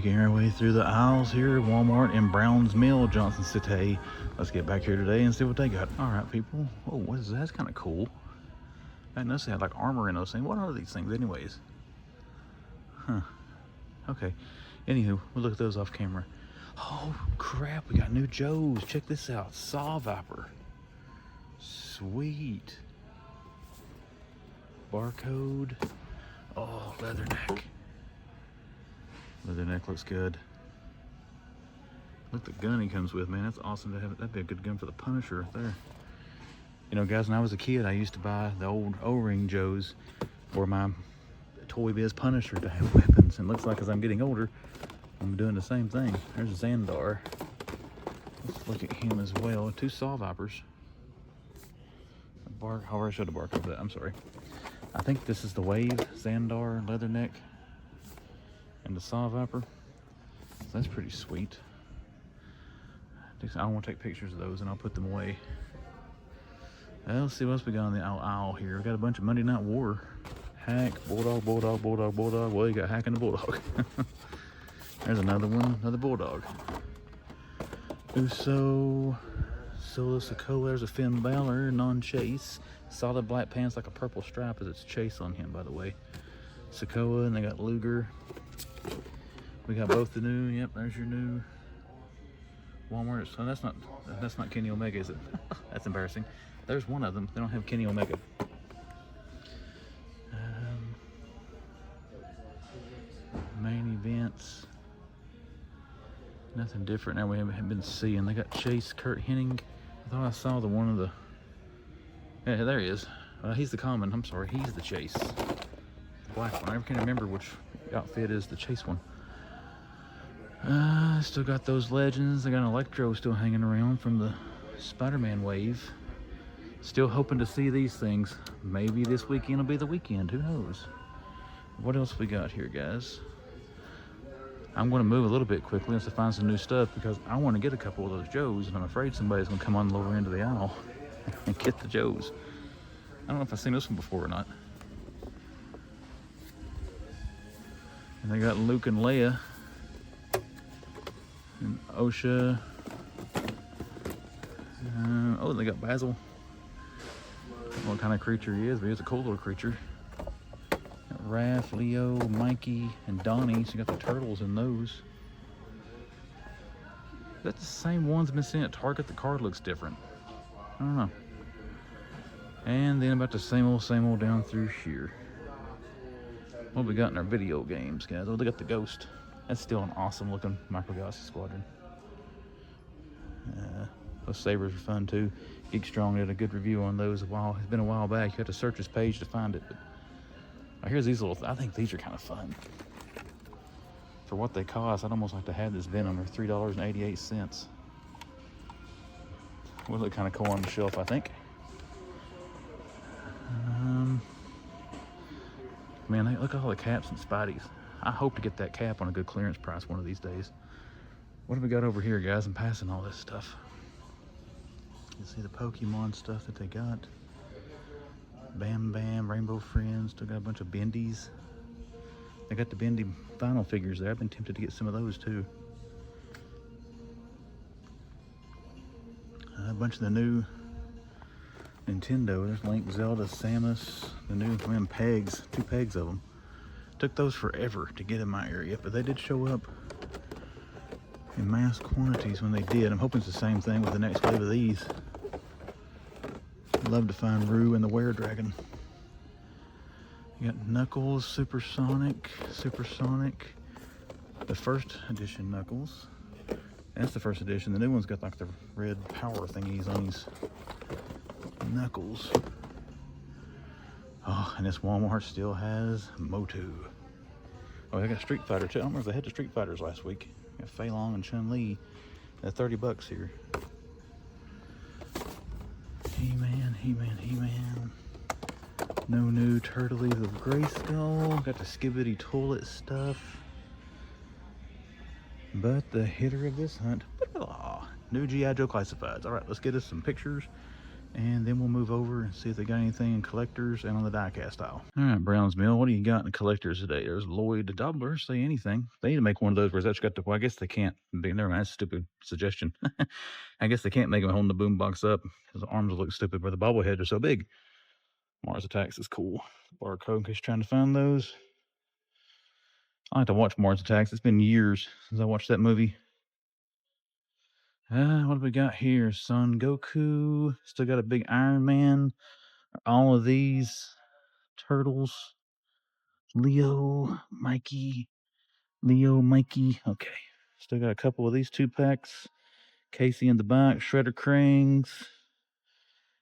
Making our way through the aisles here at Walmart in Browns Mill, Johnson City. Let's get back here today and see what they got. All right, people. Oh, what is that? That's kind of cool. I didn't know they had like armor in those things. What are these things anyways? Huh. Okay. Anywho, we'll look at those off camera. Oh, crap. We got new Joes. Check this out. Saw Viper. Sweet. Barcode. Oh, leatherneck. Leatherneck looks good. Look at the gun he comes with, man. That's awesome to have. That'd be a good gun for the Punisher right there. You know, guys, when I was a kid, I used to buy the old O-ring Joes for my Toy Biz Punisher to have weapons. And it looks like as I'm getting older, I'm doing the same thing. There's Xandar. Let's look at him as well. 2 Saw Vipers. I already showed the barcode of that. I'm sorry. I think this is the Wave Xandar Leatherneck and the Saw Viper. So that's pretty sweet. I want to take pictures of those and I'll put them away. Let's see what else we got on the aisle here. We got a bunch of Monday Night War. Hack, Bulldog, Bulldog, Bulldog, Bulldog. Well, you got Hack and the Bulldog. There's another one, another Bulldog. Uso, Solo Sokola. There's a Finn Balor, non-chase. Solid black pants, like a purple stripe as it's chase on him, by the way. Sokoa, and they got Luger. We got both the new. Yep, there's your new Walmart. So that's not Kenny Omega, is it? That's embarrassing. There's one of them. They don't have Kenny Omega. Main events. Nothing different now. We haven't been seeing. They got Chase, Kurt Hennig. I thought I saw the one of the. Yeah, there he is. He's the common. I'm sorry. He's the Chase. The black one. I never can remember which outfit is the Chase one. Still got those legends. I got an Electro still hanging around from the Spider-Man wave. Still hoping to see these things. Maybe this weekend will be the weekend. Who knows? What else we got here, guys? I'm going to move a little bit quickly once I find some new stuff because I want to get a couple of those Joes, and I'm afraid somebody's going to come on the lower end of the aisle and get the Joes. I don't know if I've seen this one before or not. And they got Luke and Leia and Osha. Oh, they got Basil. I don't know what kind of creature he is, but he's a cool little creature. Got Raph, Leo, Mikey, and Donnie. So you got the turtles in those. That's the same ones I've been seeing at Target. The card looks different. I don't know. And then about the same old down through here. What we got in our video games, guys? Oh, they got the Ghost. That's still an awesome looking Micro Galaxy Squadron. Those sabers are fun too. Geek Strong did a good review on those a while. It's been a while back. You have to search his page to find it. But here's these little. I think these are kind of fun. For what they cost, I'd almost like to have this Venom. They're $3.88. Would look kind of cool on the shelf, I think. Man, look at all the caps and Spideys. I hope to get that cap on a good clearance price one of these days. What have we got over here, guys? I'm passing all this stuff. You see the Pokemon stuff that they got. Bam Bam, Rainbow Friends. Still got a bunch of Bendies. They got the Bendy vinyl figures there. I've been tempted to get some of those too. A bunch of the new Nintendo. There's Link, Zelda, Samus. The new pegs. 2 pegs of them. Took those forever to get in my area, but they did show up in mass quantities when they did. I'm hoping it's the same thing with the next wave of these. I'd love to find Rue and the Were-Dragon. You got Knuckles, Supersonic. The first edition Knuckles. That's the first edition. The new one's got like the red power thingies on these Knuckles. Oh, and this Walmart still has Motu. Oh, they got Street Fighter too. I don't remember if they had the Street Fighters last week. Got Fei Long and Chun-Li at $30 here. He-Man. No new Turtles of Grayskull. Got the Skibbity Toilet stuff. But the hitter of this hunt, new GIJoe Classifieds. All right, let's get us some pictures And then we'll move over and see if they got anything in collectors and on the die-cast aisle. All right, Brown's Mill, what do you got in the collectors today? There's Lloyd the Doubler, say anything. They need to make one of those where it's actually got the, well, I guess they can't. Never mind, that's a stupid suggestion. I guess they can't make them holding the boombox up because the arms will look stupid where the bobbleheads are so big. Mars Attacks is cool. Barcode in case you're trying to find those. I like to watch Mars Attacks. It's been years since I watched that movie. What do we got here? Son Goku. Still got a big Iron Man. All of these turtles. Leo, Mikey. Okay. Still got a couple of these 2-packs. Casey in the back. Shredder Crangs.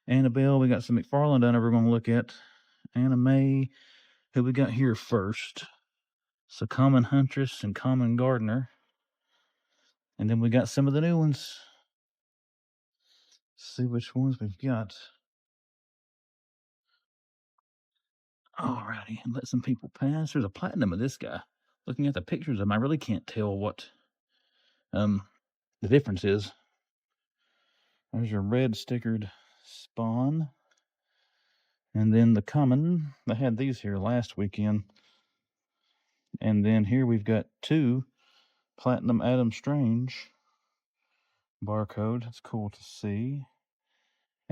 Annabelle. We got some McFarlane down there we're going to look at. Anna Mae. Who we got here first? So Common Huntress and Common Gardener. And then we got some of the new ones. Let's see which ones we've got. Alrighty, and let some people pass. There's a platinum of this guy. Looking at the pictures of him, I really can't tell what the difference is. There's your red stickered Spawn. And then the common. I had these here last weekend. And then here we've got 2 Platinum Adam Strange barcode. That's cool to see.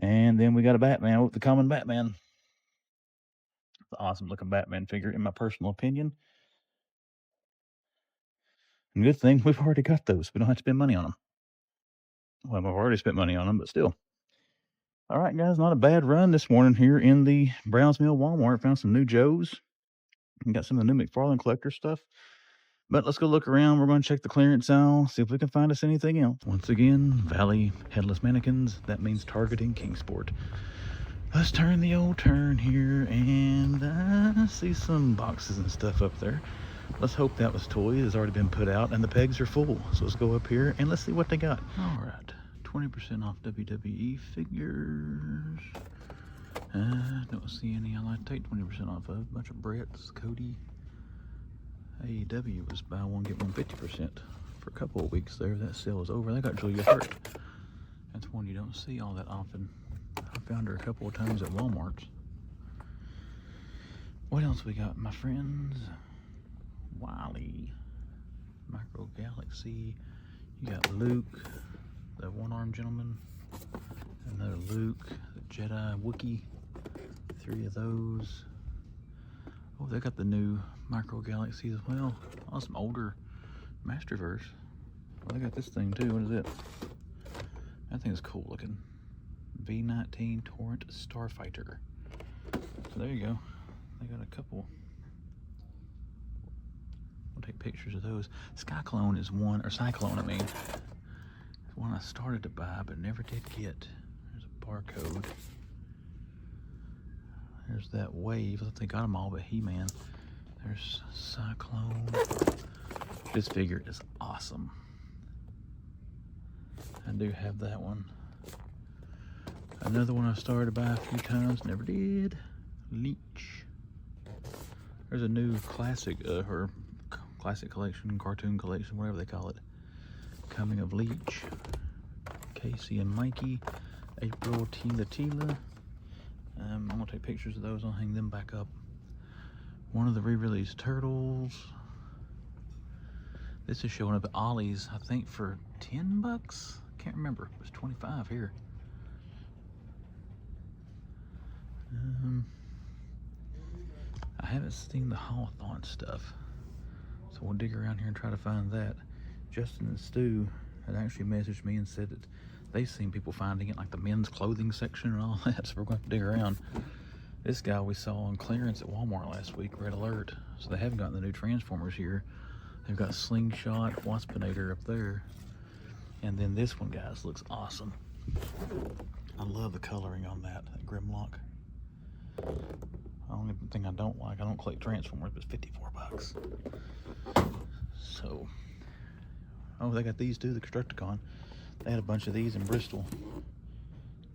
And then we got a Batman with the common Batman. It's an awesome looking Batman figure, in my personal opinion. And good thing we've already got those. We don't have to spend money on them. Well, I've already spent money on them, but still. All right, guys, not a bad run this morning here in the Browns Mill Walmart. Found some new Joes. We got some of the new McFarlane collector stuff. But let's go look around. We're going to check the clearance aisle, see if we can find us anything else. Once again, Valley Headless Mannequins. That means targeting Kingsport. Let's turn the old turn here and see some boxes and stuff up there. Let's hope that was toys. It's already been put out and the pegs are full. So let's go up here and let's see what they got. All right, 20% off WWE figures. Don't see any I like to take 20% off of. A bunch of Bretts, Cody. AEW was buy one, get one 50% for a couple of weeks there. That sale is over. They got Julia Hurt. That's one you don't see all that often. I found her a couple of times at Walmart. What else we got, my friends? Wily, Micro Galaxy. You got Luke, the one-armed gentleman. Another Luke, the Jedi Wookiee. 3 of those. Oh, they got the new Micro Galaxy as well. Oh, some older Masterverse. Oh, they got this thing too. What is it? That thing is cool looking. V19 Torrent Starfighter. So there you go. They got a couple. We'll take pictures of those. Cyclone is one, or Cyclone, I mean. It's one I started to buy but never did get. There's a barcode. There's that Wave. I thought they got them all, but He-Man. There's Cyclone. This figure is awesome. I do have that one. Another one I started to buy a few times, never did. Leech. There's a new classic, or classic collection, cartoon collection, whatever they call it. Coming of Leech. Casey and Mikey. April, Tila. I'm gonna take pictures of those. I'll hang them back up. One of the re-released Turtles. This is showing up at Ollie's, I think for 10 bucks. Can't remember. It was 25 here. I haven't seen the Hawthorne stuff, so we'll dig around here and try to find that. Justin and Stu had actually messaged me and said that they've seen people finding it, like the men's clothing section and all that, so we're going to dig around. This guy we saw on clearance at Walmart last week, Red Alert, so they haven't gotten the new Transformers here. They've got Slingshot, Waspinator up there, and then this one, guys, looks awesome. I love the coloring on that Grimlock. The only thing I don't like, I don't collect Transformers, but it's 54 bucks. So, oh, they got these too, the Constructicon. They had a bunch of these in Bristol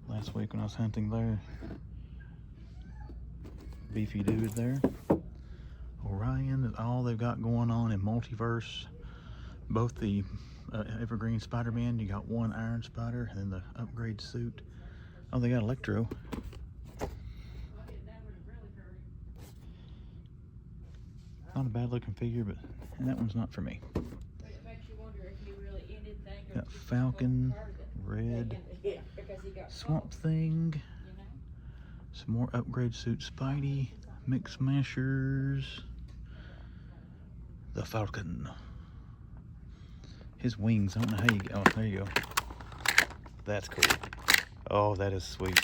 last week when I was hunting there. Beefy dude there. Orion is all they've got going on in Multiverse. Both the Evergreen Spider-Man, you got one Iron Spider, and then the upgrade suit. Oh, they got Electro. Not a bad looking figure, but and that one's not for me. Got Falcon, Red, Swamp Thing, some more upgrade suit Spidey, Mix Smashers, the Falcon. His wings, I don't know how you get, oh, there you go. That's cool. Oh, that is sweet.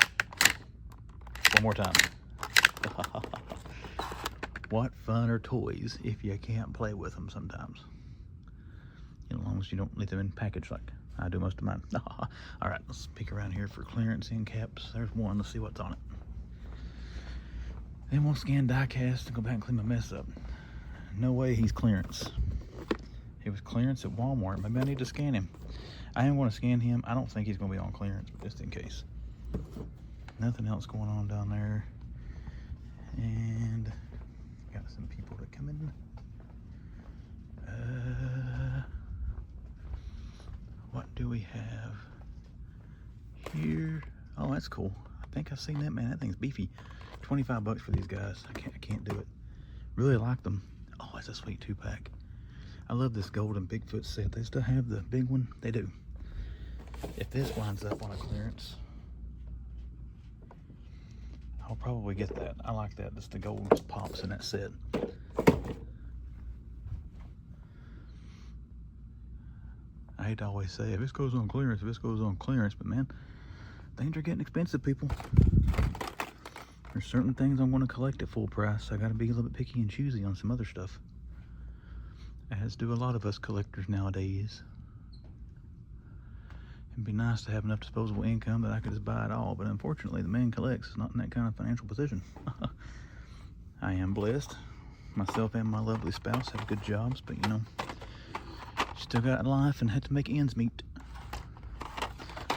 One more time. What fun are toys if you can't play with them sometimes? As long as you don't leave them in package like I do most of mine. All right, let's peek around here for clearance end caps. There's one, let's see what's on it. Then we'll scan die cast and go back and clean my mess up. No way he's clearance. He was clearance at Walmart. Maybe I need to scan him. I am going to scan him. I don't think he's going to be on clearance, but just in case. Nothing else going on down there. And got some people to come in. What do we have here? Oh, that's cool. I think I've seen that, man. That thing's beefy. 25 bucks for these guys. I can't do it. Really like them. Oh, that's a sweet 2-pack. I love this golden Bigfoot set. They still have the big one. They do. If this winds up on a clearance, I'll probably get that. I like that. Just the gold just pops in that set. I hate to always say, if this goes on clearance, if this goes on clearance, but man, things are getting expensive, people. There's certain things I'm going to collect at full price. I got to be a little bit picky and choosy on some other stuff. As do a lot of us collectors nowadays. It'd be nice to have enough disposable income that I could just buy it all, but unfortunately the man collects is not in that kind of financial position. I am blessed. Myself and my lovely spouse have good jobs, but you know, still got life and had to make ends meet.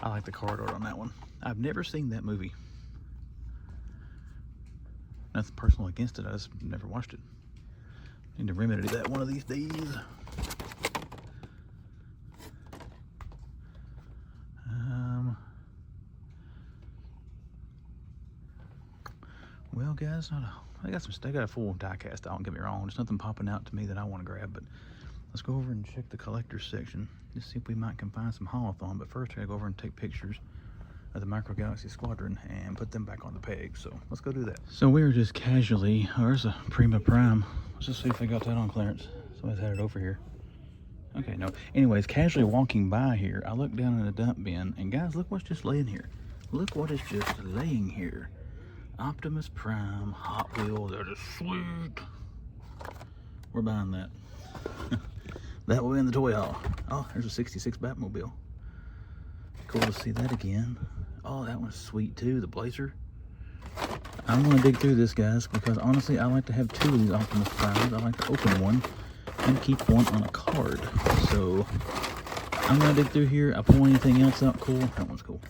I like the card art on that one. I've never seen that movie. Nothing personal against it, I just never watched it. Need to remedy that one of these days. Well, guys, I got a full die cast. Don't get me wrong. There's nothing popping out to me that I want to grab, but let's go over and check the collector's section. Just see if we might can find some haulathon. But first, I gotta go over and take pictures of the Micro Galaxy Squadron and put them back on the peg. So let's go do that. So we were just casually, oh, there's a Prima Prime. Let's just see if they got that on clearance. Somebody's had it over here. Okay, no. Anyways, casually walking by here, I looked down in the dump bin, and guys, look what's just laying here. Look what is just laying here. Optimus Prime Hot Wheels. They're just sweet. We're buying that. That will be in the toy haul. Oh, there's a 66 Batmobile. Cool to see that again. Oh, that one's sweet too, the Blazer. I'm gonna dig through this, guys, because honestly, I like to have 2 of these Optimus Primes. I like to open one and keep one on a card. So I'm gonna dig through here. I pull anything else out cool. That one's cool.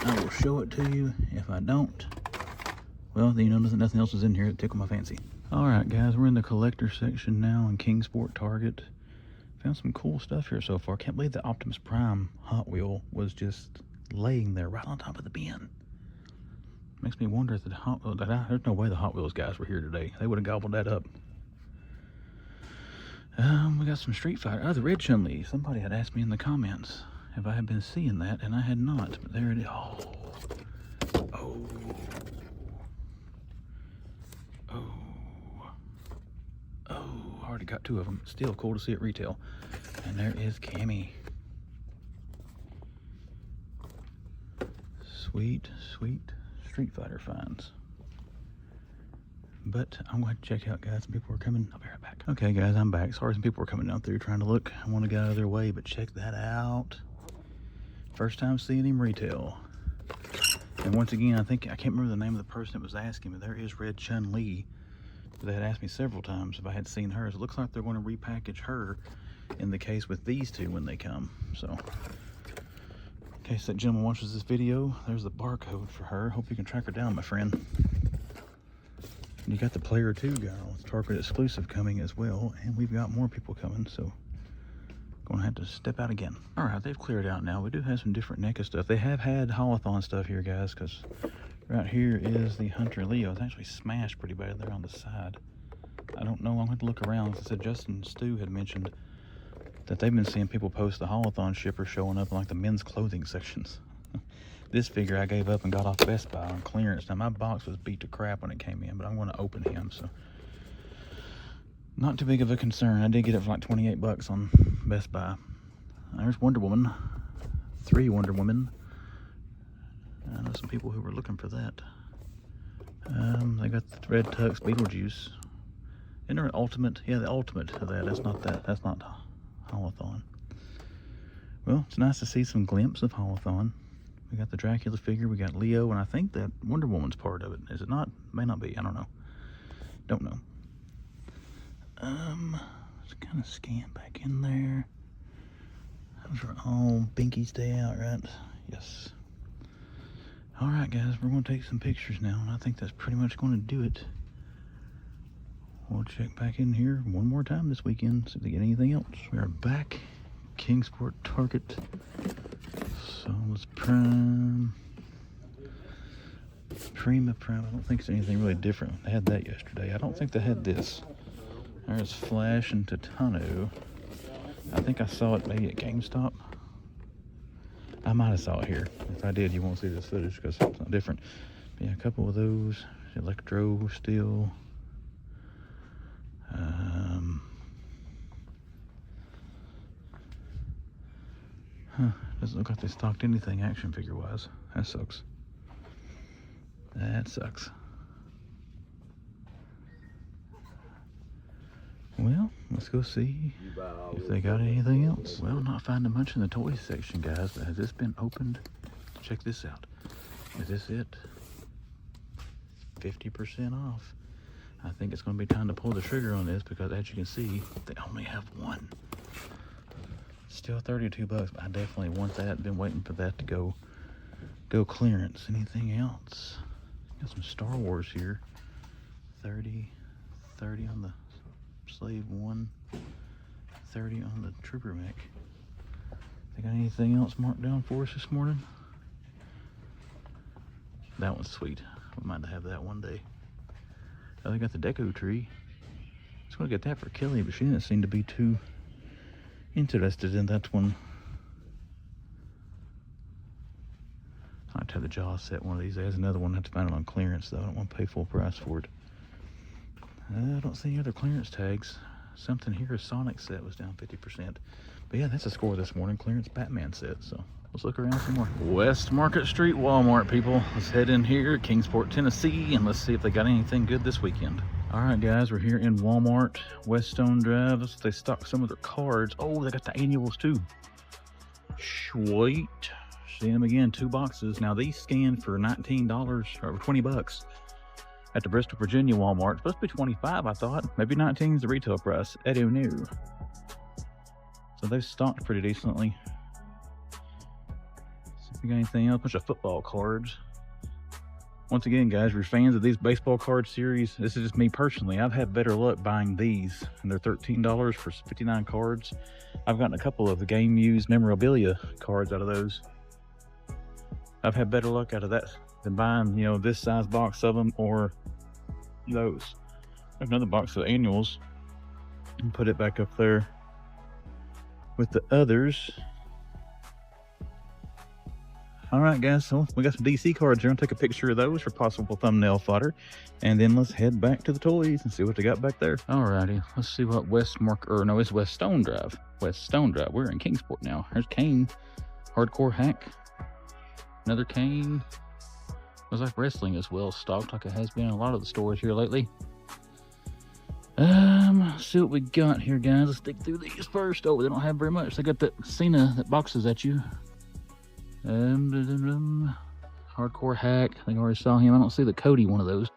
I will show it to you. If I don't, well, then you know nothing else is in here that tickle my fancy. All right, guys, we're in the collector section now in Kingsport Target. Found some cool stuff here so far. Can't believe the Optimus Prime Hot Wheel was just laying there right on top of the bin. Makes me wonder if there's no way the Hot Wheels guys were here today. They would have gobbled that up. We got some Street Fighter. Oh, the Red Chun-Li. Somebody had asked me in the comments if I had been seeing that, and I had not. But there it is. Oh. Already got 2 of them. Still cool to see it retail. And there is Cammy. Sweet, sweet Street Fighter finds. But I'm going to check out, guys. Some people are coming. I'll be right back. Okay, guys, I'm back. Sorry, some people were coming down through trying to look. I want to get out of their way, but check that out. First time seeing him retail. And once again, I can't remember the name of the person that was asking, but there is Red Chun-Li. They had asked me several times if I had seen hers. It looks like they're going to repackage her in the case with these 2 when they come. So, in case that gentleman watches this video, there's the barcode for her. Hope you can track her down, my friend. And you got the Player 2 guy. It's Target exclusive coming as well. And we've got more people coming, so Gonna have to step out again. All right, they've cleared out now. We do have some different NECA stuff. They have had haulathon stuff here, guys, because right here is the Hunter Leo. It's actually smashed pretty bad there on the side. I don't know. I'm going to look around. As I said, Justin and Stu had mentioned that they've been seeing people post the haulathon shipper showing up in like the men's clothing sections. This figure I gave up and got off Best Buy on clearance. Now my box was beat to crap when it came in, but I'm going to open him, so not too big of a concern. I did get it for like 28 bucks on Best Buy. There's Wonder Woman. 3 Wonder Women. I know some people who were looking for that. They got the Red Tux Beetlejuice. Isn't there an ultimate? Yeah, the ultimate of that. That's not that. That's not haulathon. Well, it's nice to see some glimpse of haulathon. We got the Dracula figure. We got Leo, and I think that Wonder Woman's part of it. Is it not? May not be. I don't know. Don't know. Let's kind of scan back in there. Those are all Binky Stay Out, right? Yes. All right, guys, we're going to take some pictures now, and I think that's pretty much going to do it. We'll check back in here one more time this weekend, see if they get anything else. We are back. Kingsport Target. Solus Prime. Prima Prime. I don't think it's anything really different. They had that yesterday. I don't think they had this. There's Flash and Titano. I think I saw it maybe at GameStop. I might have saw it here. If I did, you won't see this footage because it's not different. But yeah, a couple of those. Electro Steel. Doesn't look like they stocked anything action figure wise. That sucks. That sucks. Well, let's go see if they got anything else. Well, not finding much in the toy section, guys, but has this been opened? Check this out. Is this it? 50% off. I think it's going to be time to pull the trigger on this because, as you can see, they only have one. Still 32 bucks, but I definitely want that. Been waiting for that to go clearance. Anything else? Got some Star Wars here. 30 on the Slave 1, 30 on the Trooper mech. They got anything else marked down for us this morning? That one's sweet. We might have that one day. Oh, they got the Deco Tree. I was going to get that for Kelly, but she didn't seem to be too interested in that one. I'll have to have the Jaw set one of these days. Another one I have to find it on clearance, though. I don't want to pay full price for it. I don't see any other clearance tags. Something here, a Sonic set was down 50%. But yeah, that's a score this morning. Clearance Batman set. So let's look around some more. West Market Street Walmart, people. Let's head in here, Kingsport, Tennessee, and let's see if they got anything good this weekend. All right, guys, we're here in Walmart, West Stone Drive. Looks like they stocked some of their cards. Oh, they got the annuals too. Sweet. See them again, 2 boxes. Now these scanned for $19 or 20 bucks. At the Bristol, Virginia Walmart. It's supposed to be 25, I thought. Maybe 19 is the retail price. Eddie knew. So they've stocked pretty decently. See if we got anything else. Bunch of football cards. Once again, guys, if you're fans of these baseball card series, this is just me personally. I've had better luck buying these, and they're $13 for 59 cards. I've gotten a couple of the game used memorabilia cards out of those. I've had better luck out of that than buying, you know, this size box of them or those. I have another box of annuals and put it back up there with the others. All right, guys, so we got some DC cards here. I'll take a picture of those for possible thumbnail fodder, and then let's head back to the toys and see what they got back there. All righty, let's see what it's West Stone Drive. West Stone Drive. We're in Kingsport now. There's Kane, Hardcore Hack, another Kane. Looks like wrestling is well stocked, like it has been in a lot of the stores here lately. See what we got here, guys. Let's dig through these first. Oh, they don't have very much. They got that Cena that boxes at you. Hardcore Hack. I think I already saw him. I don't see the Cody one of those.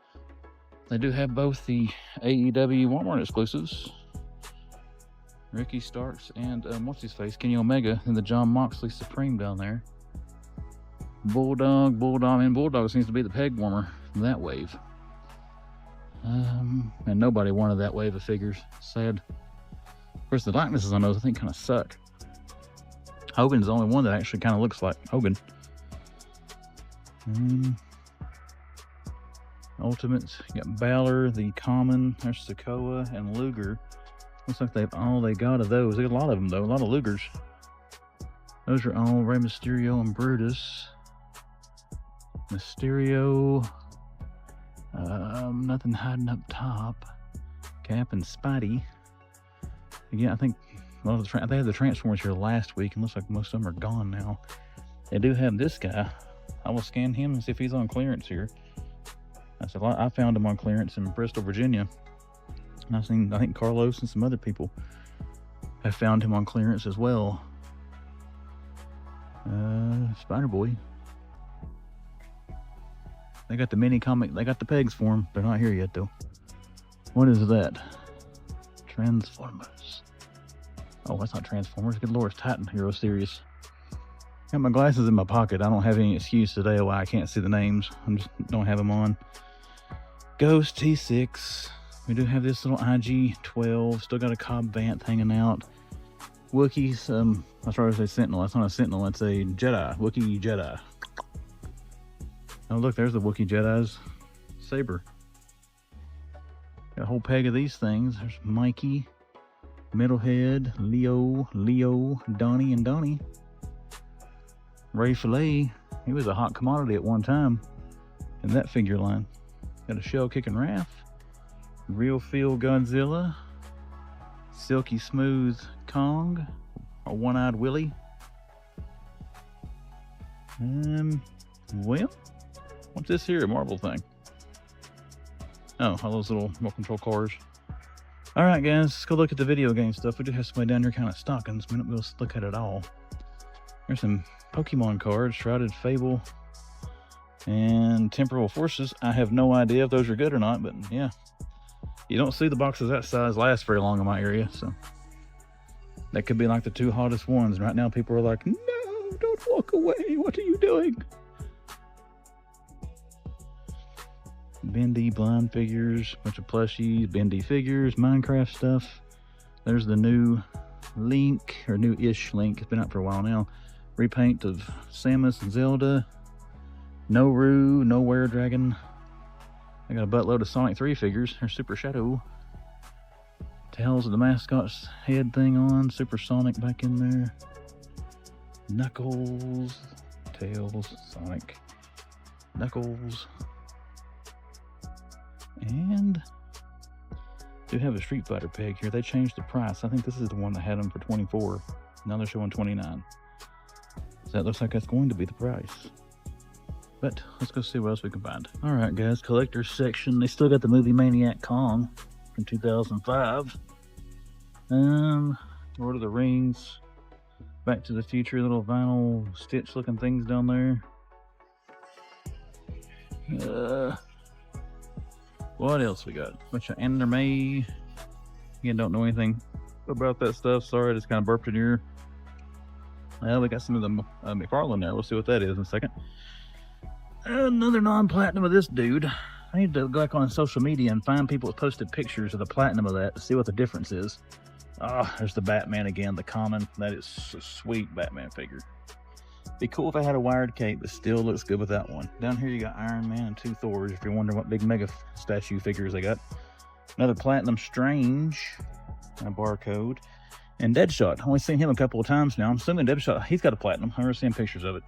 They do have both the AEW Walmart exclusives. Ricky Starks and what's his face? Kenny Omega and the John Moxley Supreme down there. Bulldog, and Bulldog seems to be the peg warmer from that wave. And nobody wanted that wave of figures. Sad. Of course, the likenesses on those I think kind of suck. Hogan's the only one that actually kind of looks like Hogan. Ultimates, you got Balor, the Common, there's Sokoa, and Luger. Looks like they've all they got of those. They got a lot of them though, a lot of Lugers. Those are all Rey Mysterio and Brutus. Mysterio, nothing hiding up top. Cap and Spidey. Again, I think a lot of they had the Transformers here last week, and looks like most of them are gone now. They do have this guy. I will scan him and see if he's on clearance here. That's a lot. I found him on clearance in Bristol, Virginia. And I've seen, I think Carlos and some other people have found him on clearance as well. Spider-Boy. They got the mini comic, they got the pegs for him. They're not here yet though. What is that? Transformers. Oh, that's not Transformers. Good Lord, it's Titan Hero Series. Got my glasses in my pocket. I don't have any excuse today why I can't see the names. I just don't have them on. Ghost T6. We do have this little IG-12. Still got a Cobb Vanth hanging out. Wookiees. I was trying to say Sentinel. That's not a Sentinel. It's a Jedi. Wookiee Jedi. Oh, look, there's the Wookiee Jedi's saber. Got a whole peg of these things. There's Mikey, Metalhead, Leo, Donnie, and Donnie. Ray Fillet. He was a hot commodity at one time in that figure line. Got a shell kicking Raph. Real Feel Godzilla. Silky Smooth Kong. A one-eyed Willie. Well, what's this here? A Marvel thing. Oh, all those little remote control cars. All right, guys, let's go look at the video game stuff. We do have somebody down here kind of stocking, so we don't be able to look at it all. There's some Pokemon cards, Shrouded Fable, and Temporal Forces. I have no idea if those are good or not, but yeah. You don't see the boxes that size last very long in my area, so that could be like the two hottest ones. Right now, people are like, no, don't walk away. What are you doing? Bendy blind figures, bunch of plushies, Bendy figures, Minecraft stuff. There's the new Link, or new-ish Link. It's been out for a while now. Repaint of Samus and Zelda. Noru, Nowhere Dragon. I got a buttload of Sonic 3 figures. There's Super Shadow. Tails of the mascot's head thing on. Super Sonic back in there. Knuckles. Tails. Sonic. Knuckles. And do have a Street Fighter peg here. They changed the price. I think this is the one that had them for 24. Now they're showing 29. So that looks like that's going to be the price. But let's go see what else we can find. All right, guys, collector's section. They still got the Movie Maniac Kong from 2005. Lord of the Rings, Back to the Future, little vinyl stitch looking things down there. What else we got? Bunch of anime. Again, don't know anything about that stuff. Sorry, I just kind of burped in your ear. Well, we got some of the McFarlane there. We'll see what that is in a second. Another non-platinum of this dude. I need to go back on social media and find people that posted pictures of the platinum of that to see what the difference is. Ah, there's the Batman again, the common. That is a sweet Batman figure. Be cool if I had a wired cape, but still looks good with that one. Down here you got Iron Man and two Thors, if you're wondering what big mega statue figures they got. Another Platinum Strange, and a barcode. And Deadshot, I've only seen him a couple of times now. I'm assuming Deadshot, he's got a platinum. I've never seen pictures of it.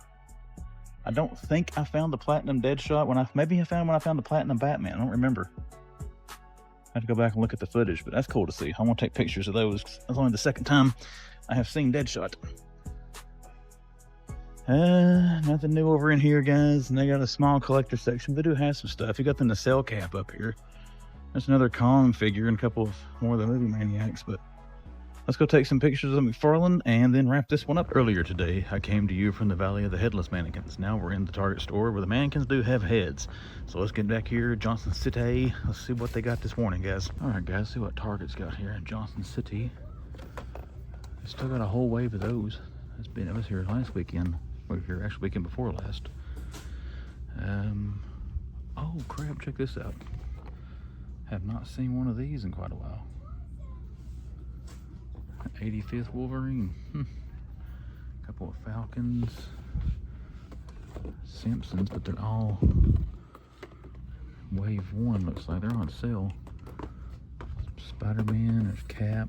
I don't think I found the platinum Deadshot when maybe I found when I found the platinum Batman. I don't remember. I have to go back and look at the footage, but that's cool to see. I want to take pictures of those. That's only the second time I have seen Deadshot. Nothing new over in here, guys. And they got a small collector section. They do have some stuff. You got the nacelle cap up here. That's another Kong figure and a couple of more of the Movie Maniacs, but let's go take some pictures of McFarlane and then wrap this one up. Earlier today, I came to you from the Valley of the Headless Mannequins. Now we're in the Target store where the mannequins do have heads. So let's get back here, Johnson City. Let's see what they got this morning, guys. All right, guys, see what Target's got here in Johnson City. They still got a whole wave of those. It was here last weekend. We were here actually weekend before last. Oh crap, check this out. Have not seen one of these in quite a while. 85th Wolverine. A couple of Falcons, Simpsons, but they're all Wave 1, looks like. They're on sale. Spider-Man, there's Cap.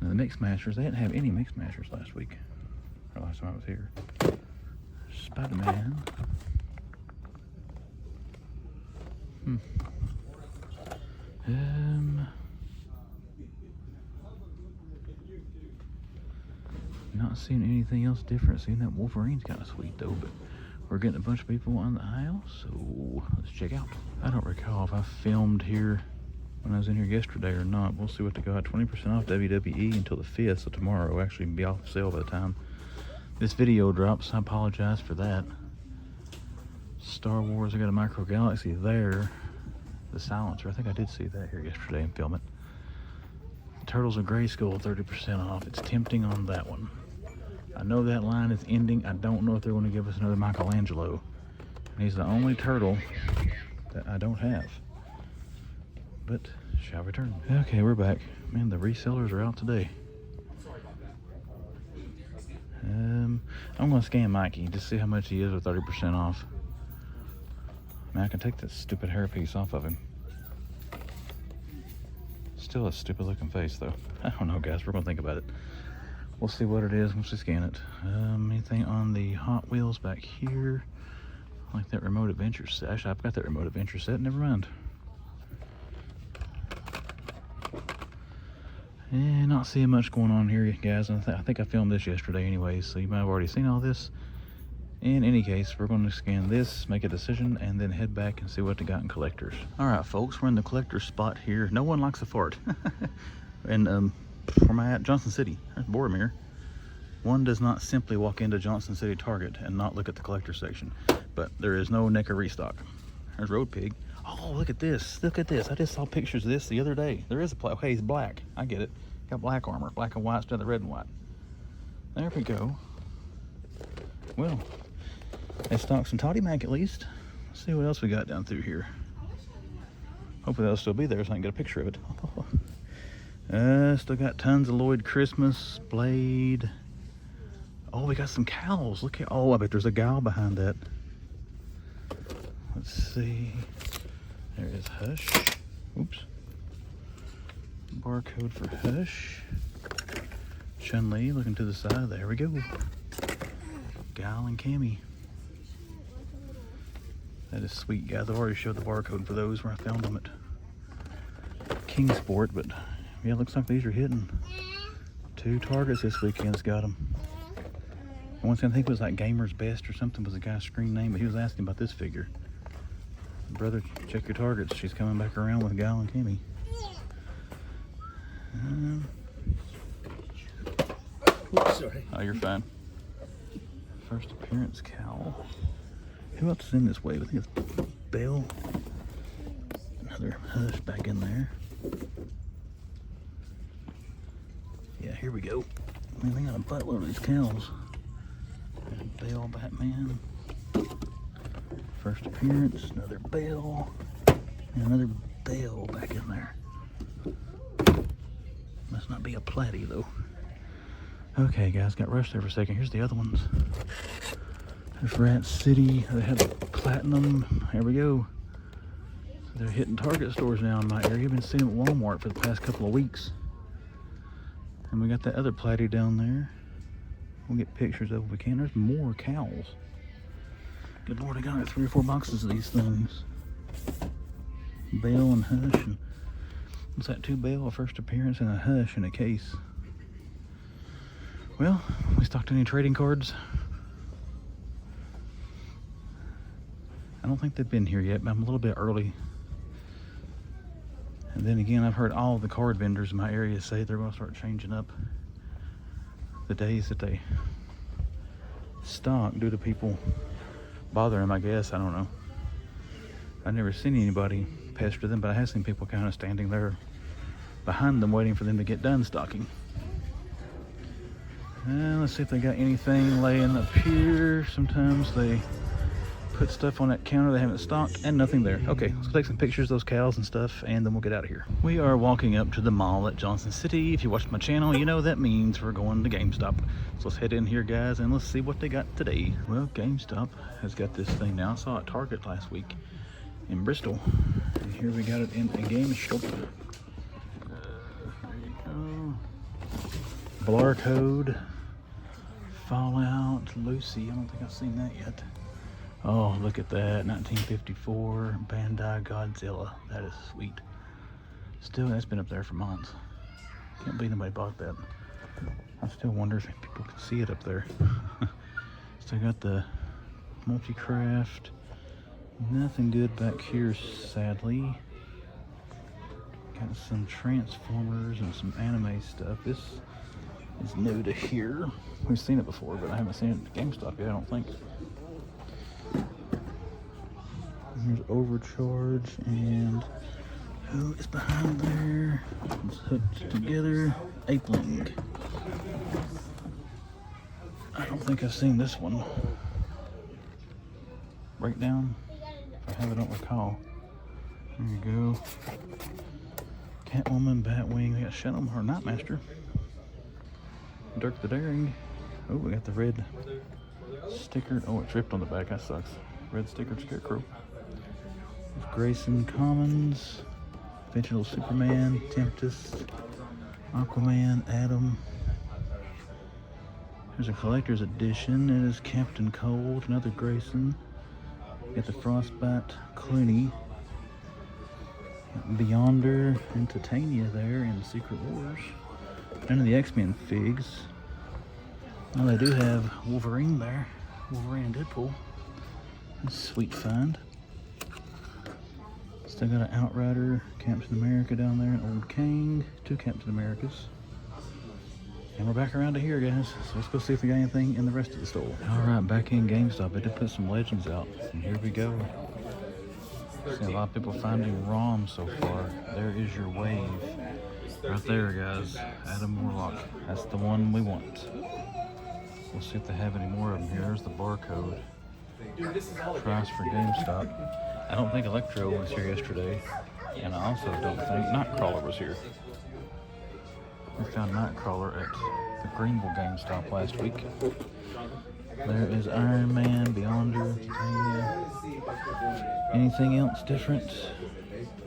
Now the Mix Masters, they didn't have any Mix Masters last week. Or last time I was here. Spider-Man. Not seeing anything else different. Seeing that Wolverine's kind of sweet though, but we're getting a bunch of people on the aisle, so let's check out. I don't recall if I filmed here when I was in here yesterday or not. We'll see what they got. 20% off WWE until the 5th, so tomorrow will actually be off sale by the time this video drops. I apologize for that. Star Wars, I got a Micro Galaxy there. The silencer, I think I did see that here yesterday and film it. Turtles of Grayskull, 30% off. It's tempting on that one. I know that line is ending. I don't know if they're going to give us another Michelangelo. And he's the only turtle that I don't have. But shall return. Okay, we're back. Man, the resellers are out today. I'm going to scan Mikey just see how much he is with 30% off. Man, I can take that stupid hairpiece off of him. Still a stupid looking face though. I don't know, guys, we're gonna think about it. We'll see what it is once we scan it. Anything on the Hot Wheels back here? Like that remote adventure set. Actually, I've got that remote adventure set, never mind. And not seeing much going on here, guys. I think I filmed this yesterday anyways, so you might have already seen all this. In any case, we're going to scan this, make a decision, and then head back and see what they got in collectors. All right, folks, we're in the collector spot here. No one likes a fart. And where am I at? Johnson City. There's Boromir. One does not simply walk into Johnson City Target and not look at the collector section. But there is no NECA restock. There's Road Pig. Oh, look at this. Look at this. I just saw pictures of this the other day. There is a play. Okay, he's black. I get it. Got black armor. Black and white instead of the red and white. There we go. Well, they stocked some Toddy Mac at least. Let's see what else we got down through here. Hopefully that'll still be there so I can get a picture of it. Still got tons of Lloyd Christmas, Blade. Oh, we got some cows. Look at, oh, I bet there's a gal behind that. Let's see. There is Hush. Oops. Barcode for Hush. Chun-Li looking to the side. There we go. Gal and Cammy. That is sweet, guys. I've already showed the barcode for those where I found them at Kingsport, but yeah, looks like these are hitting. 2 Targets this weekend's got them. One thing I think it was like Gamer's Best or something was the guy's screen name, but he was asking about this figure. Brother, check your Targets. She's coming back around with Gal and Kimmy. Oops, sorry. Oh, you're fine. First appearance cowl. Who else is in this wave? I think it's Belle. Another Hush back in there. Yeah, here we go. Man, they got a buttload of these cows. Belle, Batman. First appearance, another Belle. And another Belle back in there. Must not be a platy though. Okay, guys, got rushed there for a second. Here's the other ones. There's Rat City. They have Platinum. Here we go. So they're hitting Target stores now in my area. I've been seeing them at Walmart for the past couple of weeks. And we got that other platy down there. We'll get pictures of if we can. There's more cows. Good Lord, I got like 3 or 4 boxes of these things. Belle and Hush. And what's that? 2 Belle, a first appearance, and a Hush in a case. Well, we stocked any trading cards? I don't think they've been here yet, but I'm a little bit early. And then again, I've heard all the card vendors in my area say they're going to start changing up the days that they stock due to people bothering them, I guess. I don't know. I've never seen anybody pester them, but I have seen people kind of standing there behind them waiting for them to get done stocking. Let's see if they got anything laying up here. Sometimes they put stuff on that counter they haven't stocked, and nothing there. Okay, let's take some pictures of those cows and stuff, and then we'll get out of here. We are walking up to the mall at Johnson City. If you watch my channel, you know that means we're going to GameStop. So let's head in here, guys, and let's see what they got today. Well, GameStop has got this thing now. I saw it at Target last week in Bristol, and here we got it in a GameStop. There you go. Blur Code, Fallout, Lucy. I don't think I've seen that yet. Oh, look at that, 1954 Bandai Godzilla. That is sweet. Still, that's been up there for months. Can't believe nobody bought that. I still wonder if people can see it up there. Still got the multi-craft. Nothing good back here, sadly. Got some Transformers and some anime stuff. This is new to here. We've seen it before, but I haven't seen it at GameStop yet, I don't think. Here's Overcharge, and who is behind there? It's hooked together. Apeling. I don't think I've seen this one. Breakdown? If I have, I don't recall. There you go. Catwoman, Batwing. We got Shadow or Nightmaster. Dirk the Daring. Oh, we got the red sticker. Oh, it's ripped on the back. That sucks. Red sticker Scarecrow. Grayson Commons, Digital Superman, Tempest, Aquaman, Adam. There's a collector's edition. It is Captain Cold, another Grayson. Got the Frostbite, Clooney, Beyonder, and Titania there in Secret Wars. None of the X-Men figs. Well, they do have Wolverine there. Wolverine and Deadpool. That's a sweet find. Still got an Outrider, Captain America down there, an Old King, two Captain Americas. And we're back around to here, guys. So let's go see if we got anything in the rest of the store. Alright, back in GameStop. I did put some Legends out. And here we go. See a lot of people finding ROM so far. There is your wave. Right there, guys. Adam Warlock. That's the one we want. We'll see if they have any more of them here. There's the barcode. Price for GameStop. I don't think Electro was here yesterday, and I also don't think Nightcrawler was here. We found Nightcrawler at the Greenville GameStop last week. There is Iron Man, Beyonder, Titania. Anything else different?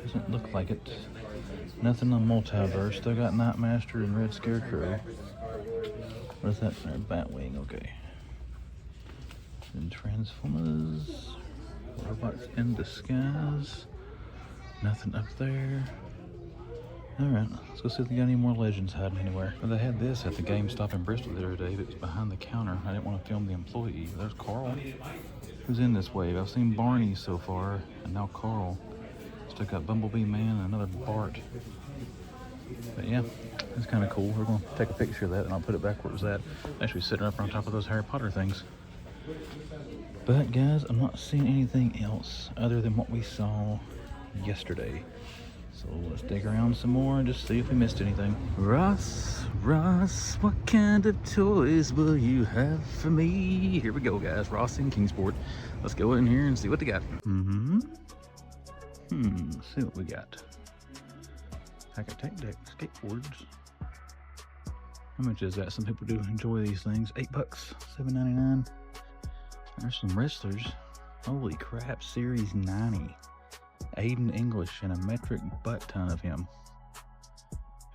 Doesn't look like it. Nothing on Multiverse. Still got Nightmaster and Red Scarecrow. What is that there? Batwing, okay. And Transformers. Robots in Disguise. Nothing up there. Alright, let's go see if they got any more Legends hiding anywhere. Well, they had this at the GameStop in Bristol the other day, but it's behind the counter. I didn't want to film the employee. There's Carl. Who's in this wave? I've seen Barney so far, and now Carl. Still got Bumblebee Man and another Bart. But yeah, it's kind of cool. We're going to take a picture of that, and I'll put it back where it was at. Actually sitting up on top of those Harry Potter things. But guys, I'm not seeing anything else other than what we saw yesterday. So let's dig around some more and just see if we missed anything. Ross, what kind of toys will you have for me? Here we go, guys. Ross in Kingsport. Let's go in here and see what they got. Let's see what we got. Pack of Tech Deck skateboards. How much is that? Some people do enjoy these things. $8, $7.99. There's some wrestlers. Holy crap, Series 90. Aiden English and a metric butt ton of him.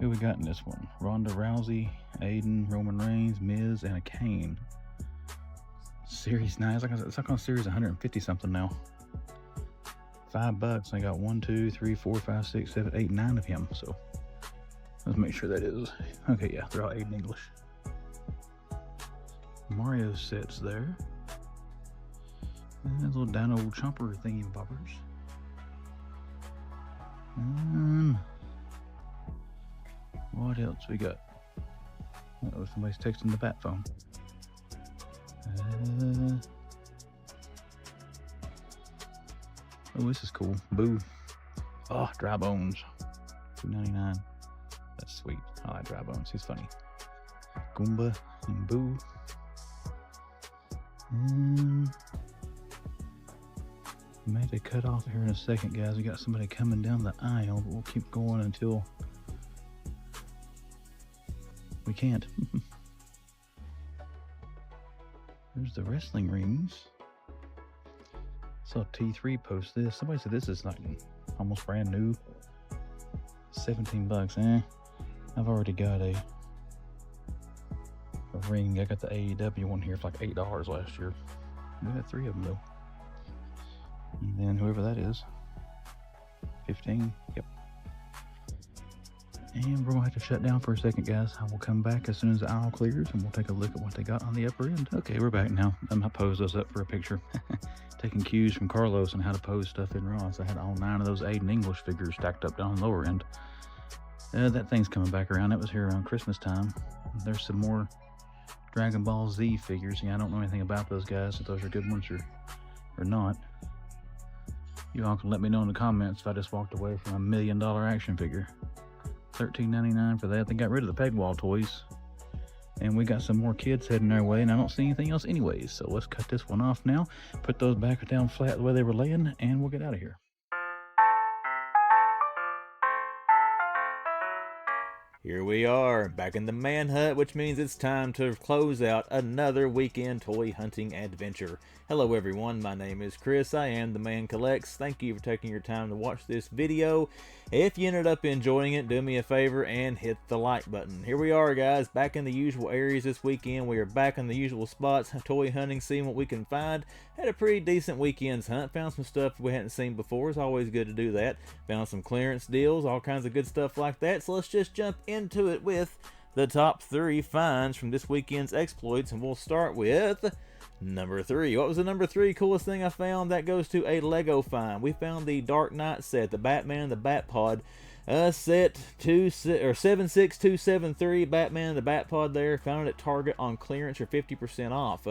Who we got in this one? Ronda Rousey, Aiden, Roman Reigns, Miz, and a Kane. Series 9. It's like on Series 150 something now. $5. I got 1, 2, 3, 4, 5, 6, 7, 8, 9 of him. So let's make sure that is. Okay, yeah, they're all Aiden English. Mario sets there. And little Dino Chomper thingy bobbers. What else we got? Uh-oh, somebody's texting the bat phone. Oh, this is cool. Boo. Oh, Dry Bones. $2.99. That's sweet. I like Dry Bones. He's funny. Goomba and Boo. Made a cut off here in a second, guys. We got somebody coming down the aisle, but we'll keep going until we can't. There's the wrestling rings. Saw T3 post this. Somebody said this is like almost brand new. 17 bucks, eh? I've already got a ring. I got the AEW one here for like $8 last year. We got 3 of them though. And then whoever that is, 15, yep. And we're gonna have to shut down for a second, guys. I will come back as soon as the aisle clears and we'll take a look at what they got on the upper end. Okay, we're back now. I'm gonna pose those up for a picture. Taking cues from Carlos on how to pose stuff in Ross. I had all 9 of those Aiden English figures stacked up down the lower end. That thing's coming back around. That was here around Christmas time. There's some more Dragon Ball Z figures. Yeah, I don't know anything about those guys, if those are good ones or not. You all can let me know in the comments if I just walked away from $1 million action figure. $13.99 for that. They got rid of the peg wall toys. And we got some more kids heading our way, and I don't see anything else anyways. So let's cut this one off now, put those back down flat the way they were laying, and we'll get out of here. Here we are, back in the manhunt, which means it's time to close out another weekend toy hunting adventure. Hello everyone, my name is Chris, I am the Man Collects. Thank you for taking your time to watch this video. If you ended up enjoying it, do me a favor and hit the like button. Here we are, guys, back in the usual areas this weekend. We are back in the usual spots, toy hunting, seeing what we can find. Had a pretty decent weekend's hunt, found some stuff we hadn't seen before. It's always good to do that. Found some clearance deals, all kinds of good stuff like that. So let's just jump into it with the top 3 finds from this weekend's exploits, and we'll start with number 3. What was the number 3 coolest thing I found? That goes to a Lego find. We found the Dark Knight set, the Batman and the Batpod set 76273, Batman and the Batpod there. Found it at Target on clearance for 50% off.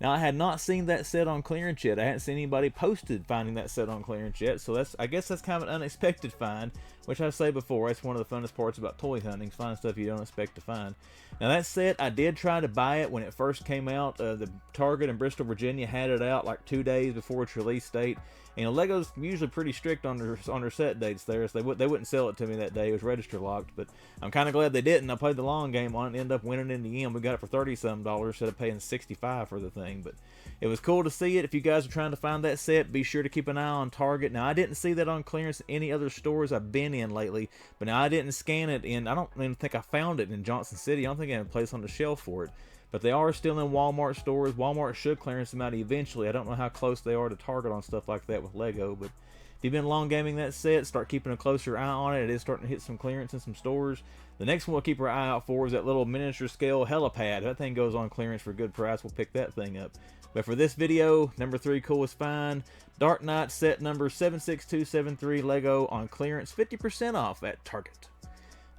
Now I had not seen that set on clearance yet. I hadn't seen anybody posted finding that set on clearance yet, so I guess that's kind of an unexpected find, which I say before, that's one of the funnest parts about toy hunting, find stuff you don't expect to find. Now that set, I did try to buy it when it first came out. The Target in Bristol, Virginia had it out like 2 days before its release date. And Lego's usually pretty strict on their set dates there, so they wouldn't sell it to me that day. It was register locked, but I'm kind of glad they didn't. I played the long game on it and ended up winning in the end. We got it for $30-some instead of paying $65 for the thing, but it was cool to see it. If you guys are trying to find that set, be sure to keep an eye on Target. Now, I didn't see that on clearance in any other stores I've been in lately, but now I didn't scan it, and I don't even think I found it in Johnson City. I don't think I have a place on the shelf for it. But they are still in Walmart stores. Walmart should clearance them out eventually. I don't know how close they are to Target on stuff like that with Lego. But if you've been long gaming that set, start keeping a closer eye on it. It is starting to hit some clearance in some stores. The next one we'll keep our eye out for is that little miniature scale helipad. That thing goes on clearance for a good price. We'll pick that thing up. But for this video, number 3 coolest find, Dark Knight set number 76273 Lego on clearance, 50% off at Target.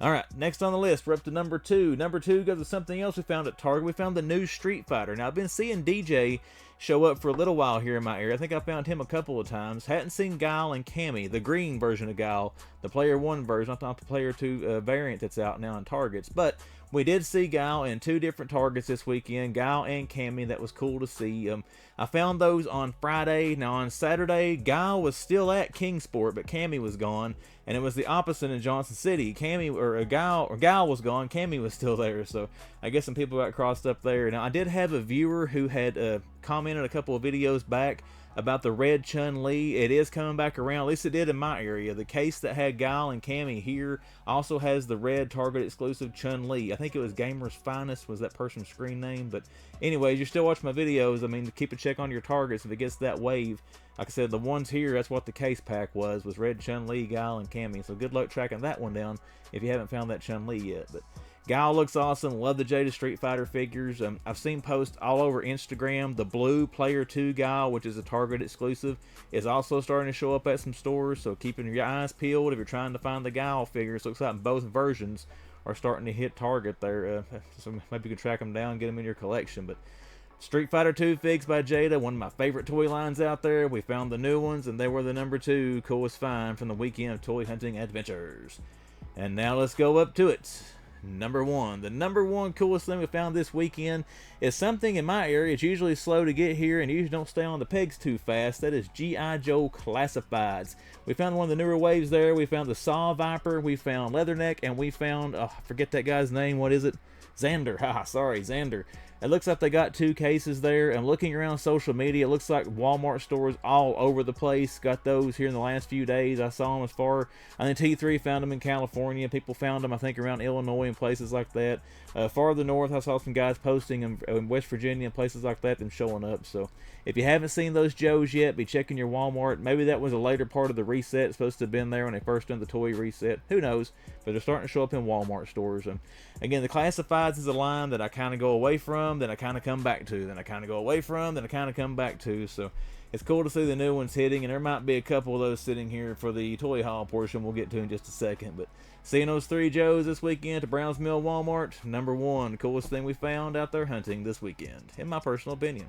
Alright, next on the list, we're up to number 2. Number 2 goes to something else we found at Target. We found the new Street Fighter. Now, I've been seeing DJ show up for a little while here in my area. I think I found him a couple of times. Hadn't seen Guile and Cammy, the green version of Guile, the Player 1 version, not the Player 2 variant that's out now in Targets. But we did see Guile in 2 different Targets this weekend, Guile and Cammy. That was cool to see. I found those on Friday. Now on Saturday, Guile was still at Kingsport, but Cammy was gone. And it was the opposite in Johnson City. Guile was gone, Cammy was still there. So I guess some people got crossed up there. Now I did have a viewer who had commented a couple of videos back about the red Chun-Li. It is coming back around, at least it did in my area. The case that had Guile and Cammy here also has the red Target exclusive Chun-Li. I think it was Gamer's Finest was that person's screen name. But anyways, you're still watching my videos. I mean, keep a check on your Targets if it gets that wave. Like I said, the ones here, that's what the case pack was red Chun-Li, Guile, and Cammy. So good luck tracking that one down if you haven't found that Chun-Li yet. But Guile looks awesome. Love the Jada Street Fighter figures. I've seen posts all over Instagram. The blue Player 2 Guile, which is a Target exclusive, is also starting to show up at some stores. So keeping your eyes peeled if you're trying to find the Guile figures. Looks like both versions are starting to hit Target there. So maybe you can track them down, get them in your collection. But Street Fighter 2 figs by Jada, one of my favorite toy lines out there. We found the new ones, and they were the number 2 coolest find from the weekend of toy hunting adventures. And now let's go up to it. number one. The number one coolest thing we found this weekend is something in my area. It's usually slow to get here and usually don't stay on the pegs too fast. That is GIJoe classifieds. We found one of the newer waves there. We found the Saw Viper, we found Leatherneck, and we found, I forget that guy's name. What is it? Xander. Sorry, Xander. It looks like they got 2 cases there. And looking around social media, it looks like Walmart stores all over the place got those here in the last few days. I saw them as far, I think T3 found them in California. People found them, I think, around Illinois and places like that. Farther north, I saw some guys posting in West Virginia and places like that, them showing up. So if you haven't seen those Joes yet, be checking your Walmart. Maybe that was a later part of the reset. It's supposed to have been there when they first done the toy reset. Who knows? But they're starting to show up in Walmart stores. And again, the classifieds is a line that I kind of go away from, then I kind of come back to, then I kind of go away from, then I kind of come back to. So it's cool to see the new ones hitting, and there might be a couple of those sitting here for the toy haul portion we'll get to in just a second. But seeing those 3 Joes this weekend at Browns Mill Walmart, number one, coolest thing we found out there hunting this weekend, in my personal opinion.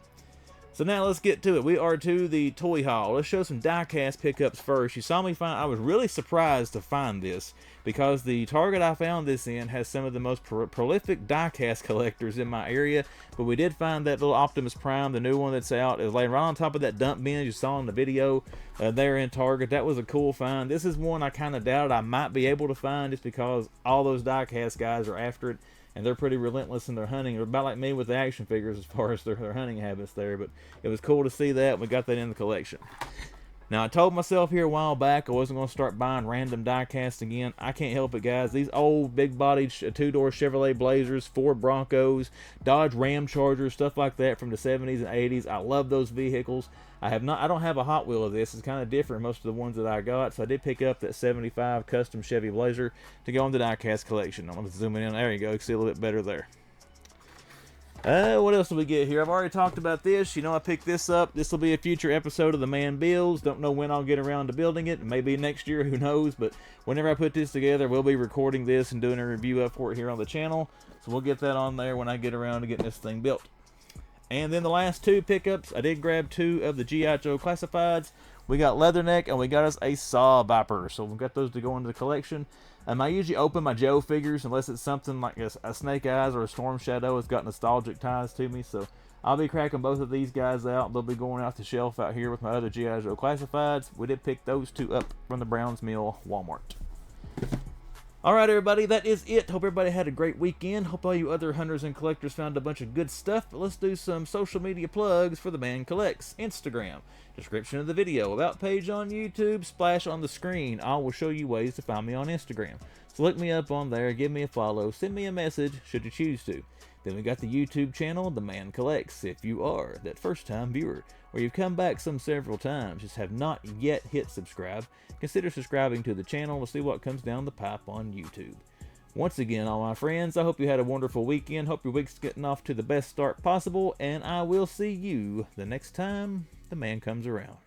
So now let's get to it. We are to the toy haul. Let's show some die-cast pickups first. You saw me find, I was really surprised to find this because the Target I found this in has some of the most prolific die-cast collectors in my area. But we did find that little Optimus Prime, the new one that's out. It was laying right on top of that dump bin you saw in the video there in Target. That was a cool find. This is one I kind of doubted I might be able to find just because all those die-cast guys are after it. And they're pretty relentless in their hunting. They're about like me with the action figures as far as their hunting habits there. But it was cool to see that. We got that in the collection. Now, I told myself here a while back I wasn't going to start buying random die-cast again. I can't help it, guys. These old, big-bodied 2-door Chevrolet Blazers, Ford Broncos, Dodge Ram Chargers, stuff like that from the 70s and 80s. I love those vehicles. I don't have a Hot Wheel of this. It's kind of different from most of the ones that I got. So I did pick up that 75 custom Chevy Blazer to go in the die-cast collection. I'm going to zoom in. There you go. You can see a little bit better there. What else do we get here? I've already talked about this. You know, I picked this up. This will be a future episode of the Man Builds. Don't know when I'll get around to building it. Maybe next year, who knows. But whenever I put this together, we'll be recording this and doing a review up for it here on the channel. So we'll get that on there when I get around to getting this thing built. And then the last 2 pickups, I did grab 2 of the GIJoe classifieds. We got Leatherneck and we got us a Saw Viper. So we've got those to go into the collection. I usually open my Joe figures unless it's something like a Snake Eyes or a Storm Shadow. It's got nostalgic ties to me. So I'll be cracking both of these guys out. They'll be going out the shelf out here with my other GIJoe classifieds. We did pick those 2 up from the Browns Mill Walmart. Alright everybody, that is it. Hope everybody had a great weekend. Hope all you other hunters and collectors found a bunch of good stuff. But let's do some social media plugs for the Man Collects. Instagram, description of the video, about page on YouTube, splash on the screen. I will show you ways to find me on Instagram. So look me up on there, give me a follow, send me a message should you choose to. Then we got the YouTube channel, The Man Collects. If you are that first-time viewer, or you've come back some several times, just have not yet hit subscribe, consider subscribing to the channel to see what comes down the pipe on YouTube. Once again, all my friends, I hope you had a wonderful weekend. Hope your week's getting off to the best start possible, and I will see you the next time the man comes around.